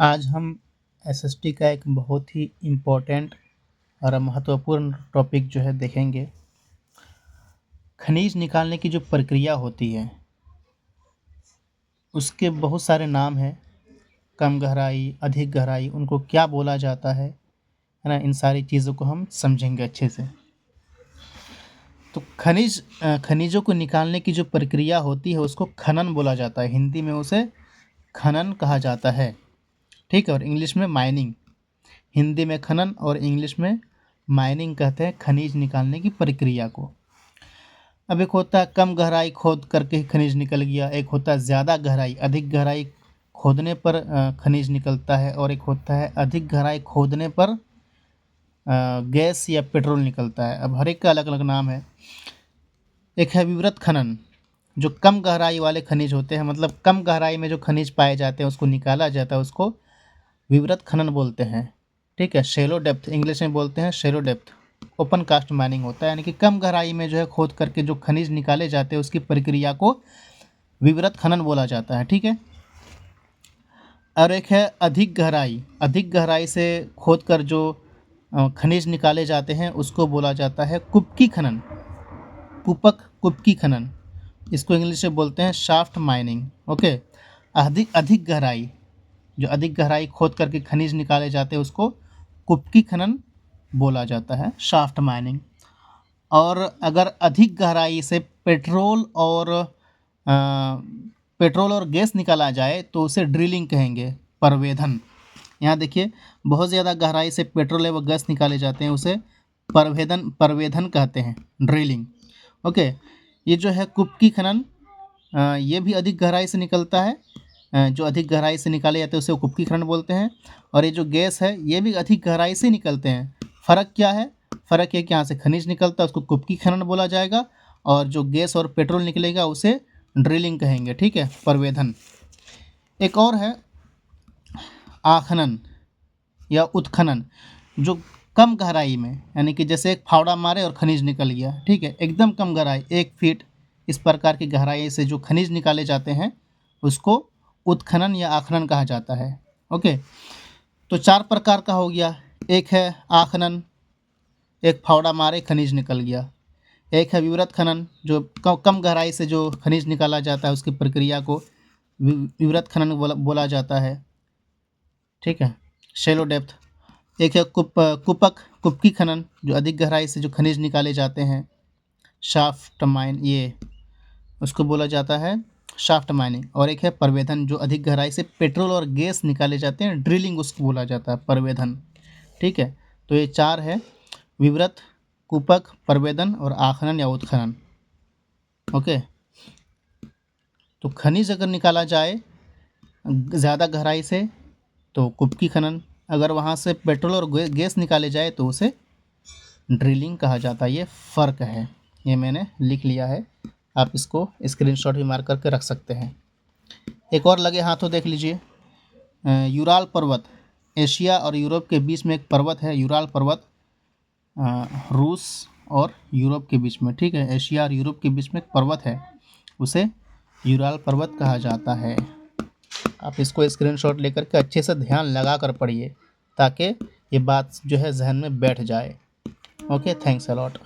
आज हम एसएसटी का एक बहुत ही इम्पोर्टेंट और महत्वपूर्ण टॉपिक जो है देखेंगे। खनिज निकालने की जो प्रक्रिया होती है उसके बहुत सारे नाम हैं। कम गहराई, अधिक गहराई, उनको क्या बोला जाता है ना, इन सारी चीज़ों को हम समझेंगे अच्छे से। तो खनिजों को निकालने की जो प्रक्रिया होती है उसको खनन बोला जाता है। हिंदी में उसे खनन कहा जाता है, ठीक है। और इंग्लिश में माइनिंग। हिंदी में खनन और इंग्लिश में माइनिंग कहते हैं खनिज निकालने की प्रक्रिया को। अब एक होता है कम गहराई खोद करके खनिज निकल गया, एक होता है ज़्यादा गहराई, अधिक गहराई खोदने पर खनिज निकलता है, और एक होता है अधिक गहराई खोदने पर गैस या पेट्रोल निकलता है। अब हर एक का अलग अलग नाम है। एक है विवृत खनन, जो कम गहराई वाले खनिज होते हैं, मतलब कम गहराई में जो खनिज पाए जाते हैं उसको निकाला जाता है, उसको विवृत खनन बोलते हैं, ठीक है। शैलो डेप्थ इंग्लिश में बोलते हैं, shallow depth. Open cast mining होता है, यानी कि कम गहराई में जो है खोद करके जो खनिज निकाले जाते हैं उसकी प्रक्रिया को विवृत खनन बोला जाता है, ठीक है। और एक है अधिक गहराई। अधिक गहराई से खोद कर जो खनिज निकाले जाते हैं उसको बोला जाता है कुपकी खनन, कुपकी खनन। इसको इंग्लिश में बोलते हैं शाफ्ट माइनिंग, ओके। अधिक अधिक गहराई, जो अधिक गहराई खोद करके खनिज निकाले जाते हैं उसको कुपकी खनन बोला जाता है, शाफ्ट माइनिंग। और अगर अधिक गहराई से पेट्रोल और गैस निकाला जाए तो उसे ड्रिलिंग कहेंगे, परवेधन। यहाँ देखिए, बहुत ज़्यादा गहराई से पेट्रोल व गैस निकाले जाते हैं उसे परवेधन कहते हैं, ड्रिलिंग, ओके। ये जो है कुपकी खनन, ये भी अधिक गहराई से निकलता है। जो अधिक गहराई से निकाले जाते हैं उसे कुपकी खनन बोलते हैं। और ये जो गैस है ये भी अधिक गहराई से निकलते हैं। फ़र्क क्या है? फ़र्क है कि यहाँ से खनिज निकलता है उसको कुपकी खनन बोला जाएगा, और जो गैस और पेट्रोल निकलेगा उसे ड्रिलिंग कहेंगे, ठीक है, परवेधन। एक और है आखनन या उत्खनन, जो कम गहराई में, यानी कि जैसे एक फावड़ा मारे और खनिज निकल गया, ठीक है, एकदम कम गहराई, 1 फीट, इस प्रकार की गहराई से जो खनिज निकाले जाते हैं उसको उत्खनन या आखनन कहा जाता है, ओके। तो 4 प्रकार का हो गया। एक है आखनन, एक फावड़ा मारे खनिज निकल गया। एक है विवृत खनन, जो कम गहराई से जो खनिज निकाला जाता है उसकी प्रक्रिया को विवृत खनन बोला जाता है, ठीक है, शैलो डेप्थ। एक है कुपकी खनन, जो अधिक गहराई से जो खनिज निकाले जाते हैं, शाफ्ट माइन, ये उसको बोला जाता है शाफ्ट माइनिंग। और एक है परवेधन, जो अधिक गहराई से पेट्रोल और गैस निकाले जाते हैं, ड्रिलिंग उसको बोला जाता है, परवेधन, ठीक है। तो ये 4 है, विवृत, कुपक, परवेधन और आखनन या उत्खनन, ओके। तो खनिज अगर निकाला जाए ज़्यादा गहराई से तो कुपकी खनन, अगर वहाँ से पेट्रोल और गैस निकाले जाए तो उसे ड्रिलिंग कहा जाता है। ये फ़र्क है, ये मैंने लिख लिया है, आप इसको स्क्रीनशॉट भी मार करके रख सकते हैं। एक और लगे हाथों देख लीजिए, यूराल पर्वत, एशिया और यूरोप के बीच में एक पर्वत है, यूराल पर्वत, रूस और यूरोप के बीच में, ठीक है, एशिया और यूरोप के बीच में एक पर्वत है, उसे यूराल पर्वत कहा जाता है। आप इसको स्क्रीनशॉट लेकर के अच्छे से ध्यान लगा कर पढ़िए ताकि ये बात जो है जहन में बैठ जाए, ओके। Thanks a lot.